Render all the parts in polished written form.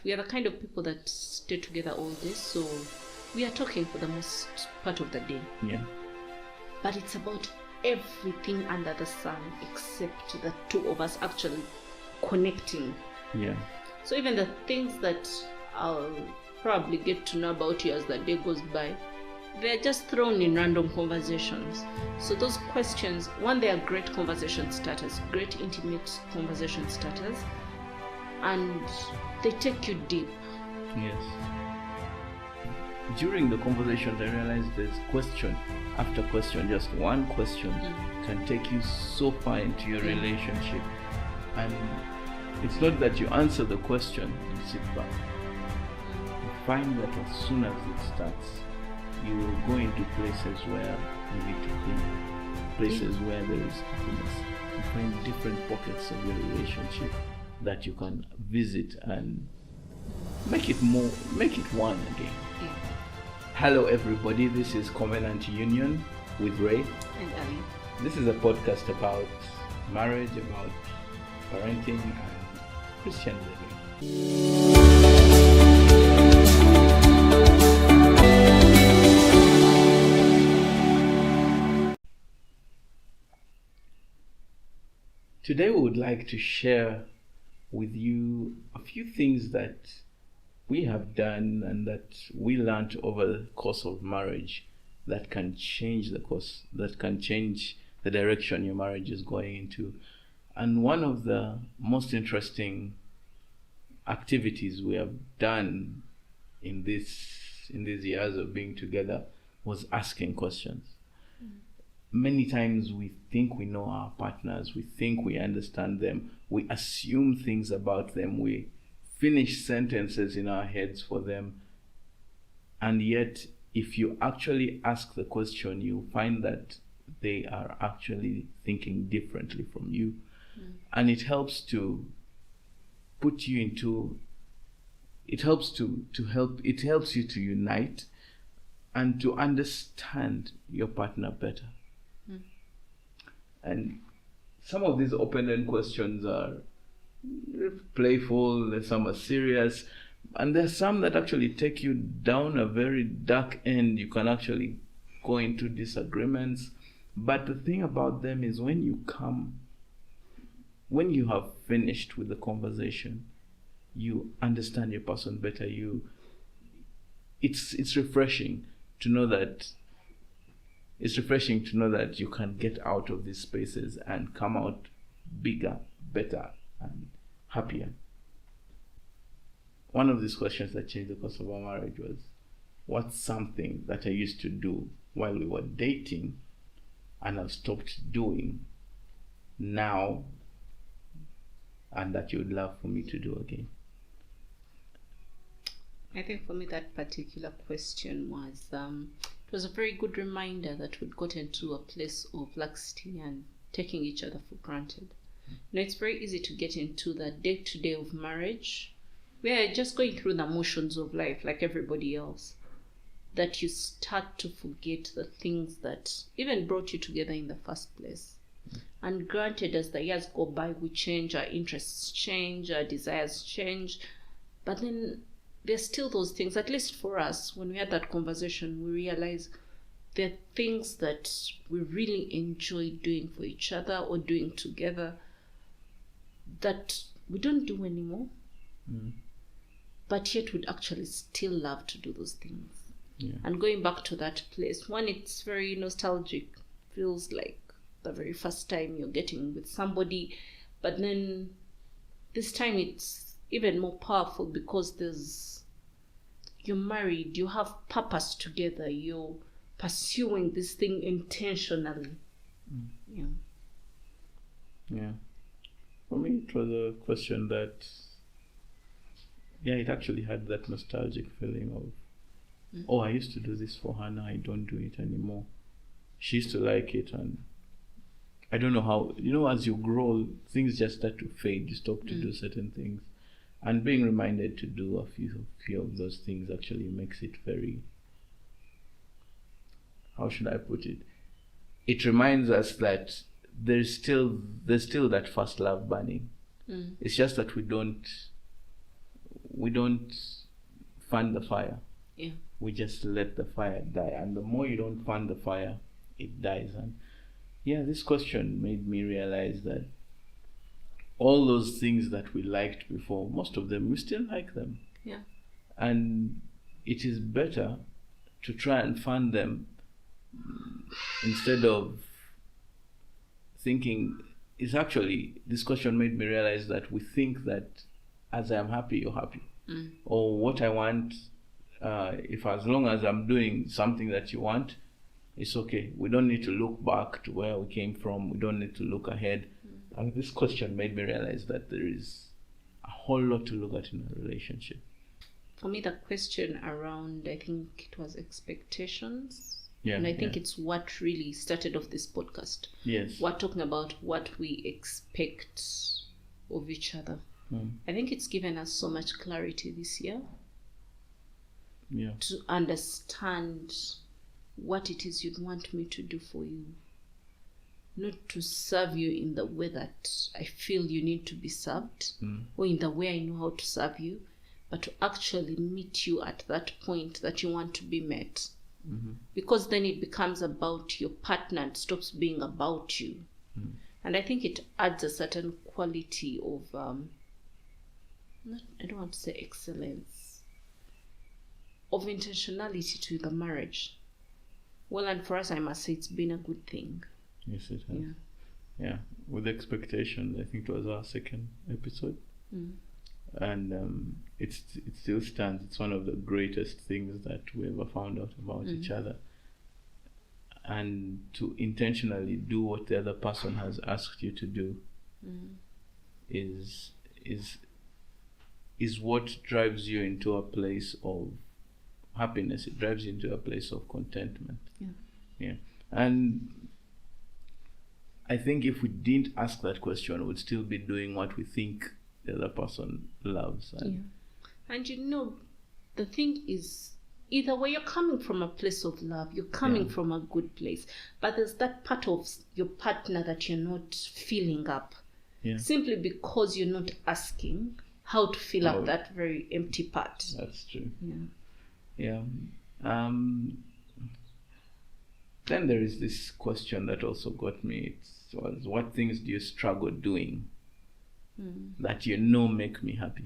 we are the kind of people that stay together all day, so we are talking for the most part of the day. Yeah. But it's about everything under the sun except the two of us actually connecting. Yeah. So even the things that I'll probably get to know about you as the day goes by, they're just thrown in random conversations. So those questions, one, they are great conversation starters, great intimate conversation starters, and they take you deep. Yes. During the conversations, I realized there's question after question. Just one question can take you so far into your relationship. And it's not that you answer the question, you sit back. You find that as soon as it starts, you will go into places where you need to be, places where there is happiness. You find different pockets of your relationship that you can visit and make it one again. Yeah. Hello everybody, this is Covenant Union with Ray. And Ali. This is a podcast about marriage, about parenting and Christian living. Today we would like to share with you a few things that we have done and that we learned over the course of marriage that can change the direction your marriage is going into. And one of the most interesting activities we have done in these years of being together was asking questions. Many times we think we know our partners, we think we understand them, we assume things about them, we finish sentences in our heads for them, and yet if you actually ask the question, you find that they are actually thinking differently from you. And it helps you to unite and to understand your partner better. And some of these open-ended questions are playful, some are serious, and there's some that actually take you down a very dark end. You can actually go into disagreements. But the thing about them is when you have finished with the conversation, you understand your person better. It's refreshing to know that you can get out of these spaces and come out bigger, better, and happier. One of these questions that changed the course of our marriage was, what's something that I used to do while we were dating and I've stopped doing now and that you would love for me to do again? I think for me that particular question was it was a very good reminder that we'd gotten to a place of laxity and taking each other for granted. It's very easy to get into the day-to-day of marriage. We are just going through the motions of life like everybody else, that you start to forget the things that even brought you together in the first place. And granted, as the years go by, we change, our interests change, our desires change, but then there's still those things. At least for us, when we had that conversation, we realized there are things that we really enjoy doing for each other or doing together that we don't do anymore. But yet we'd actually still love to do those things. Yeah. And going back to that place, one, it's very nostalgic, feels like the very first time you're getting with somebody, but then this time it's even more powerful because you're married, you have purpose together, you're pursuing this thing intentionally. Yeah. For me, it was a question that, it actually had that nostalgic feeling of, I used to do this for her, now I don't do it anymore. She used to like it, and I don't know how, as you grow, things just start to fade. You stop to do certain things. And being reminded to do a few of those things actually makes it very, how should I put it? It reminds us that there's still that first love burning. It's just that we don't fan the fire. Yeah. We just let the fire die. And the more you don't fan the fire, it dies. And yeah, this question made me realize that all those things that we liked before, most of them, we still like them. Yeah. And it is better to try and fan them instead of thinking. It's actually, this question made me realize that we think that as I'm happy, you're happy. Or what I want, if as long as I'm doing something that you want, it's okay. We don't need to look back to where we came from. We don't need to look ahead. And this question made me realize that there is a whole lot to look at in a relationship. For me, the question around, I think it was expectations. Yeah, and I think it's what really started off this podcast. Yes. We're talking about what we expect of each other. I think it's given us so much clarity this year. Yeah. To understand what it is you'd want me to do for you. Not to serve you in the way that I feel you need to be served, or in the way I know how to serve you, but to actually meet you at that point that you want to be met. Because then it becomes about your partner and stops being about you. And I think it adds a certain quality of, I don't want to say excellence, of intentionality to the marriage. Well, and for us, I must say it's been a good thing. Yes, it has. Yeah. With expectations, I think it was our second episode. And it still stands. It's one of the greatest things that we ever found out about each other. And to intentionally do what the other person has asked you to do is what drives you into a place of happiness. It drives you into a place of contentment. Yeah. And I think if we didn't ask that question, we'd still be doing what we think the other person loves. And you know, the thing is, either way, you're coming from a place of love, you're coming from a good place, but there's that part of your partner that you're not filling up, simply because you're not asking how to fill up that very empty part. That's true. Then there is this question that also got me. It was, what things do you struggle doing that you know make me happy?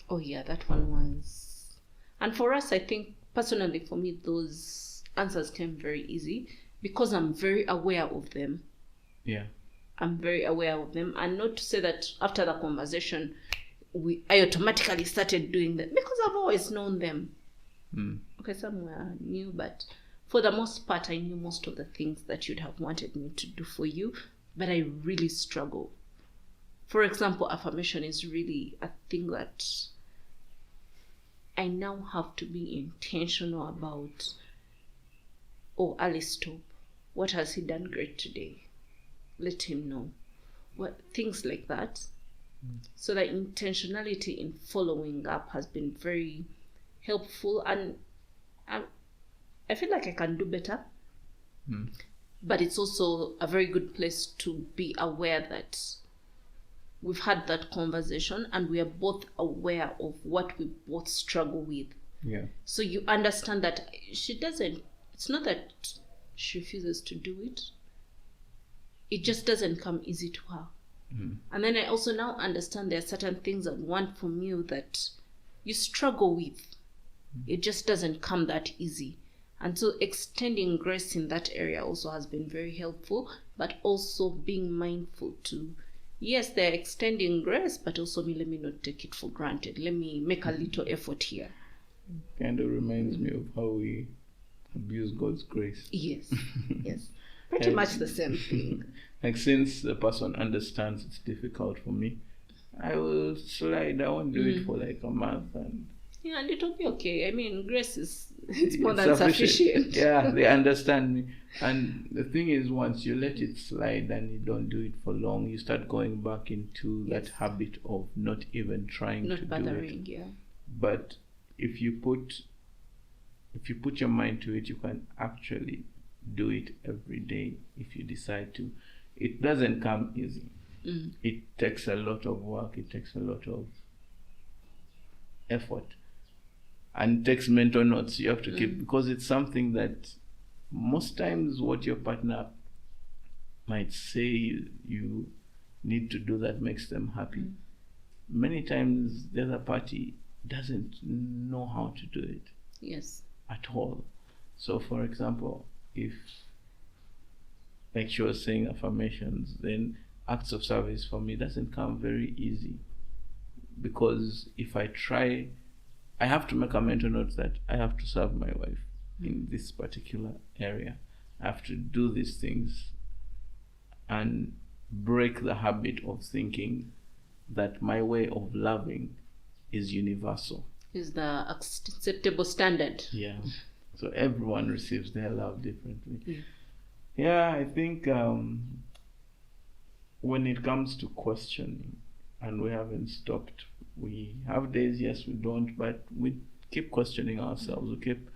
Oh yeah, that one was. And for us, I think personally for me, those answers came very easy because I'm very aware of them. Yeah. I'm very aware of them. And not to say that after the conversation, I automatically started doing them, because I've always known them. Okay, some were new, but for the most part, I knew most of the things that you'd have wanted me to do for you, but I really struggle. For example, affirmation is really a thing that I now have to be intentional about. Oh, Alice, stop. What has he done great today? Let him know. Things like that. So the intentionality in following up has been very helpful, and I feel like I can do better. But it's also a very good place to be aware that we've had that conversation and we are both aware of what we both struggle with. So you understand that it's not that she refuses to do it. It just doesn't come easy to her. And then I also now understand there are certain things I want from you that you struggle with. It just doesn't come that easy. And so extending grace in that area also has been very helpful, but also being mindful to, yes, they're extending grace, but also let me not take it for granted. Let me make a little effort here. Kind of reminds me of how we abuse God's grace. Yes, yes. Pretty much the same thing. Like, since the person understands it's difficult for me, I will slide. I won't do it for like a month, and it'll be okay. I mean, grace it's more than sufficient. Yeah, they understand me. And the thing is, once you let it slide and you don't do it for long, you start going back into that habit of not even trying to do it. But if you put your mind to it, you can actually do it every day if you decide to. It doesn't come easy. It takes a lot of work. It takes a lot of effort. And it takes mental notes you have to keep, because it's something that most times what your partner might say you need to do that makes them happy. Many times the other party doesn't know how to do it. Yes. At all. So for example, if, like she was saying, affirmations, then acts of service for me doesn't come very easy, because if I try, I have to make a mental note that I have to serve my wife in this particular area. I have to do these things and break the habit of thinking that my way of loving is universal. Is the acceptable standard. Yeah. So everyone receives their love differently. Yeah. Yeah, I think when it comes to questioning, and we haven't stopped, we have days, yes, we don't, but we keep questioning ourselves. We keep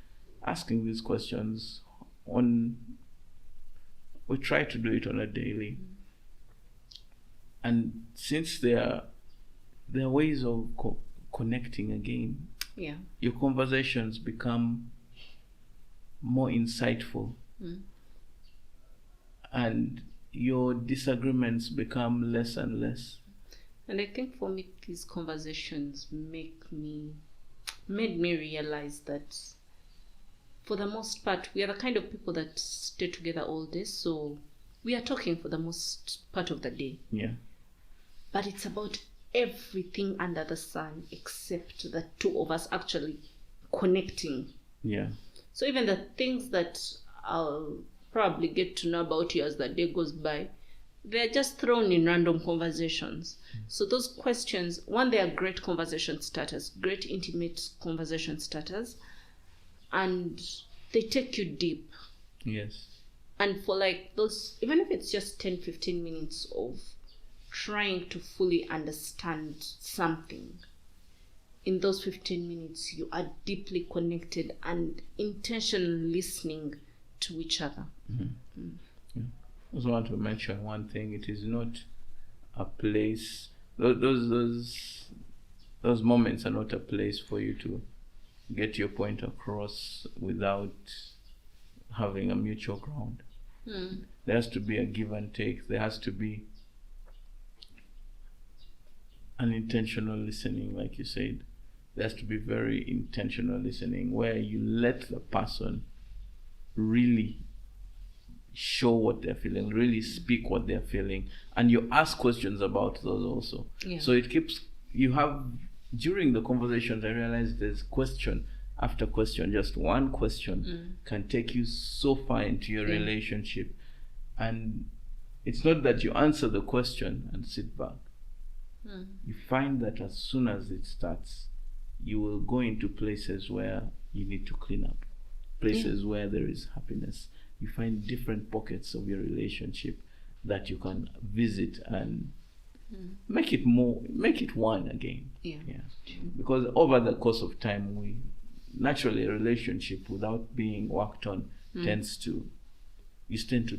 asking these questions we try to do it on a daily. And since there are ways of connecting again, Yeah. your conversations become more insightful, and your disagreements become less and less. And I think for me, these conversations made me realize that for the most part, we are the kind of people that stay together all day, so we are talking for the most part of the day. Yeah. But it's about everything under the sun except the two of us actually connecting. Yeah. So even the things that I'll probably get to know about you as the day goes by, they're just thrown in random conversations. So those questions, one, they are great conversation starters, great intimate conversation starters, and they take you deep. Yes. And for like those, even if it's just 10-15 minutes of trying to fully understand something, in those 15 minutes you are deeply connected and intentionally listening to each other. Yeah. I also want to mention one thing. It is not a place, those moments are not a place for you to get your point across without having a mutual ground. There has to be a give and take. There has to be an intentional listening, like you said. There has to be very intentional listening where you let the person really show what they're feeling, really speak what they're feeling, and you ask questions about those also. Yeah. So it keeps, you have, during the conversations, I realized there's question after question. Just one question can take you so far into your relationship. And it's not that you answer the question and sit back. You find that as soon as it starts, you will go into places where you need to clean up, places where there is happiness. You find different pockets of your relationship that you can visit and make it one again. Yeah. Because over the course of time, naturally a relationship without being worked on tends to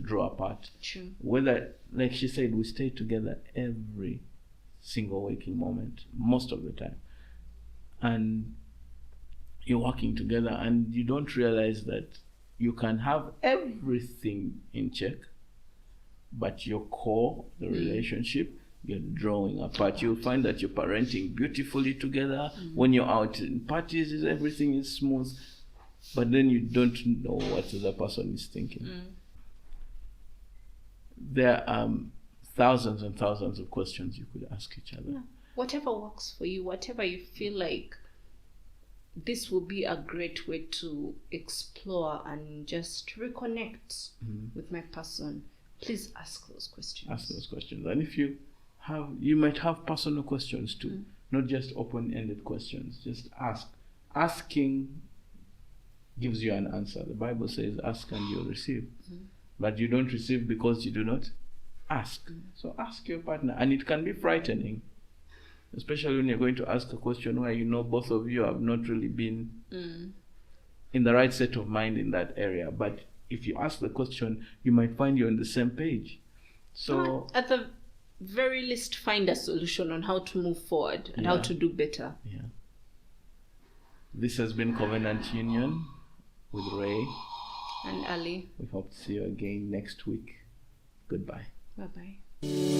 draw apart. True. Whether, like she said, we stay together every single waking moment, most of the time. And you're working together and you don't realize that you can have everything in check, but your core, the relationship, you're drawing apart. You'll find that you're parenting beautifully together. When you're out in parties, everything is smooth, but then you don't know what the other person is thinking. There are thousands and thousands of questions you could ask each other. Yeah. Whatever works for you, whatever you feel like this will be a great way to explore and just reconnect with my person, please ask those questions. Ask those questions. And if you might have personal questions too, not just open-ended questions. Just ask. Asking gives you an answer. The Bible says, ask and you'll receive. But you don't receive because you do not ask. So ask your partner. And it can be frightening, especially when you're going to ask a question where you know both of you have not really been in the right state of mind in that area. But if you ask the question, you might find you're on the same page. So at the very least, find a solution on how to move forward and how to do better. Yeah. This has been Covenant Union with Ray and Ali. We hope to see you again next week. Goodbye. Bye-bye.